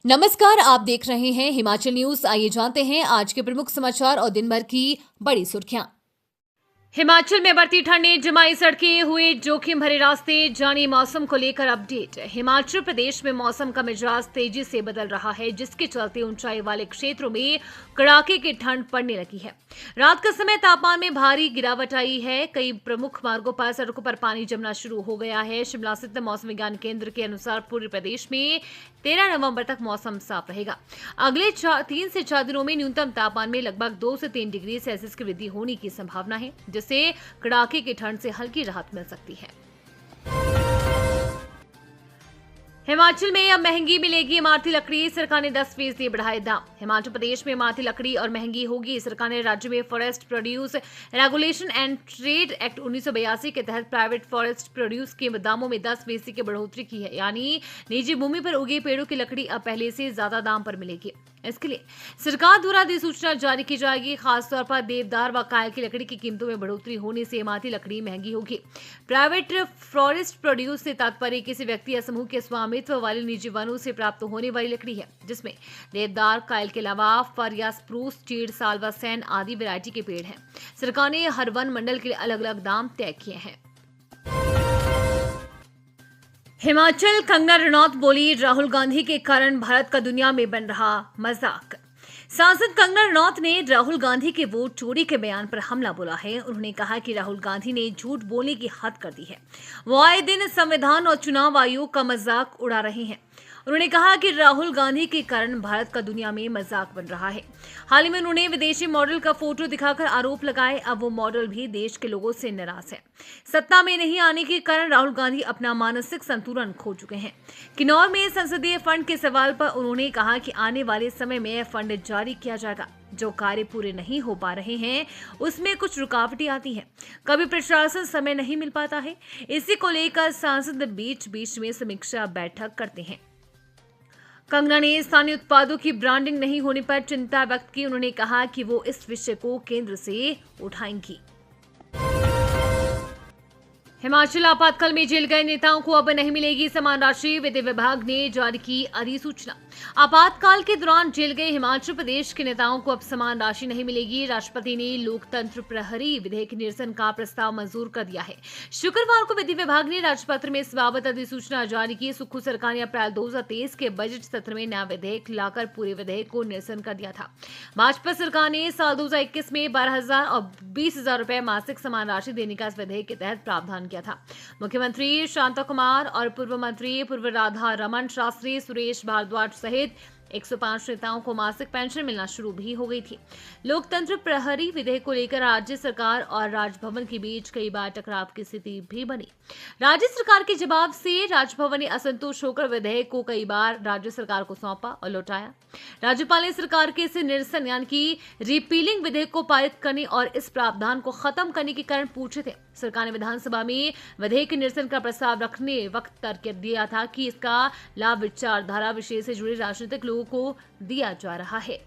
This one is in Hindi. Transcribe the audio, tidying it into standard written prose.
नमस्कार, आप देख रहे हैं हिमाचल न्यूज। आइए जानते हैं आज के प्रमुख समाचार और दिन भर की बड़ी सुर्खियां। हिमाचल में बढ़ती ठंड ने जमाई सड़कें, हुए जोखिम भरे रास्ते। जानिए मौसम को लेकर अपडेट। हिमाचल प्रदेश में मौसम का मिजाज तेजी से बदल रहा है, जिसके चलते ऊंचाई वाले क्षेत्रों में कड़ाके की ठंड पड़ने लगी है। रात का समय तापमान में भारी गिरावट आई है। कई प्रमुख मार्गों पर सड़कों पर पानी जमना शुरू हो गया है। शिमला स्थित मौसम विज्ञान केंद्र के अनुसार पूरे प्रदेश में 13 नवंबर तक मौसम साफ रहेगा। अगले 3 से 4 दिनों में न्यूनतम तापमान में लगभग 2 से 3 डिग्री सेल्सियस की वृद्धि होने की संभावना है, जिससे कड़ाके की ठंड से हल्की राहत मिल सकती है। हिमाचल में अब महंगी मिलेगी इमारती लकड़ी। सरकार ने 10% बढ़ाए दाम। हिमाचल प्रदेश में इमारती लकड़ी और महंगी होगी। सरकार ने राज्य में forest produce regulation and trade act 1982 के तहत प्राइवेट फॉरेस्ट प्रोड्यूस के दामों में 10% की बढ़ोतरी की है, यानी निजी भूमि पर उगे पेड़ों की लकड़ी अब पहले से ज्यादा दाम पर मिलेगी। इसके लिए सरकार द्वारा अधिसूचना जारी की जाएगी। खासतौर पर देवदार व कायल की लकड़ी की कीमतों में बढ़ोतरी होने से इमारती लकड़ी महंगी होगी। प्राइवेट फॉरेस्ट प्रोड्यूस से तात्पर्य किसी व्यक्ति या समूह के स्वामित्व वाले निजी वनों से प्राप्त होने वाली लकड़ी है, जिसमें देवदार, कायल के अलावा फर या स्प्रूस, चीड़, साल व सैन आदि वैरायटी के पेड़ हैं। सरकार ने हर वन मंडल के लिए अलग अलग दाम तय किए हैं। हिमाचल कंगना रनौत बोली, राहुल गांधी के कारण भारत का दुनिया में बन रहा मजाक। सांसद कंगना रनौत ने राहुल गांधी के वोट चोरी के बयान पर हमला बोला है। उन्होंने कहा कि राहुल गांधी ने झूठ बोलने की हद कर दी है। वो आए दिन संविधान और चुनाव आयोग का मजाक उड़ा रहे हैं। उन्होंने कहा कि राहुल गांधी के कारण भारत का दुनिया में मजाक बन रहा है। हाल ही में उन्होंने विदेशी मॉडल का फोटो दिखाकर आरोप लगाए। अब वो मॉडल भी देश के लोगों से नाराज है। सत्ता में नहीं आने के कारण राहुल गांधी अपना मानसिक संतुलन खो चुके हैं। किन्नौर में संसदीय फंड के सवाल पर उन्होंने कहा कि आने वाले समय में फंड जारी किया जाएगा। जो कार्य पूरे नहीं हो पा रहे हैं उसमें कुछ रुकावटें आती हैं। कभी प्रशासन समय नहीं मिल पाता है। इसी को लेकर सांसद बीच बीच में समीक्षा बैठक करते हैं। कंगना ने स्थानीय उत्पादों की ब्रांडिंग नहीं होने पर चिंता व्यक्त की। उन्होंने कहा कि वो इस विषय को केंद्र से उठाएंगी। हिमाचल आपातकाल में जेल गए नेताओं को अब नहीं मिलेगी समान राशि। विधि विभाग ने जारी की अधिसूचना। आपातकाल के दौरान जेल गए हिमाचल प्रदेश के नेताओं को अब समान राशि नहीं मिलेगी। राष्ट्रपति ने लोकतंत्र प्रहरी विधेयक निरसन का प्रस्ताव मंजूर कर दिया है। शुक्रवार को विधि विभाग ने राजपत्र में इस बाबत अधिसूचना जारी की। सुक्खू सरकार ने अप्रैल 2023 के बजट सत्र में नया विधेयक लाकर पूरे विधेयक को निरसन कर दिया था। भाजपा सरकार ने साल 2021 में 12,000 और 20,000 रुपए मासिक समान राशि देने का इस विधेयक के तहत प्रावधान किया था। मुख्यमंत्री शांता कुमार और पूर्व मंत्री पूर्व राधा रमन शास्त्री, सुरेश भारद्वाज सहित 105 नेताओं को मासिक पेंशन मिलना शुरू भी हो गई थी। लोकतंत्र प्रहरी विधेयक को लेकर राज्य सरकार और राजभवन के बीच कई बार टकराव की स्थिति भी बनी। राज्य सरकार के जवाब से राजभवन ने असंतुष्ट होकर विधेयक को कई बार राज्य सरकार को सौंपा और लौटाया। राज्यपाल ने सरकार के इसे निरसन यानी कि रिपीलिंग विधेयक को पारित करने और इस प्रावधान को खत्म करने के कारण पूछे थे। सरकार ने विधानसभा में विधेयक निरसन का प्रस्ताव रखने वक्त तर्क दिया था कि इसका लाभ विचारधारा विषय से जुड़े राजनीतिक लोगों को दिया जा रहा है।